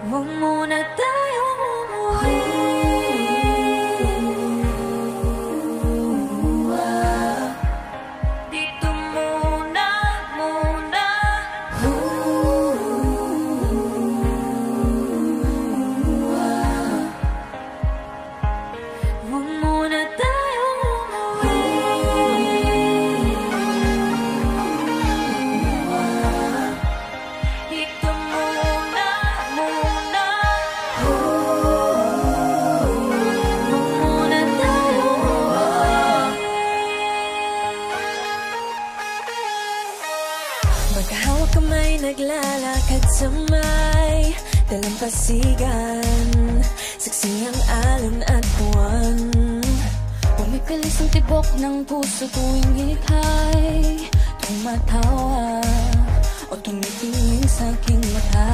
Huwag muna tayong umuwi. Dito muna, muna. Huwag muna tayong umuwi. Dito muna, muna. Huwag muna tayong umuwi. Magkahawak kamay, naglalakad sa may dalampasigan. Saksi ang alon at buwan. Pumipilis ang tibok ng puso tuwing ika'y tumatawa o tumitingin sa aking mata.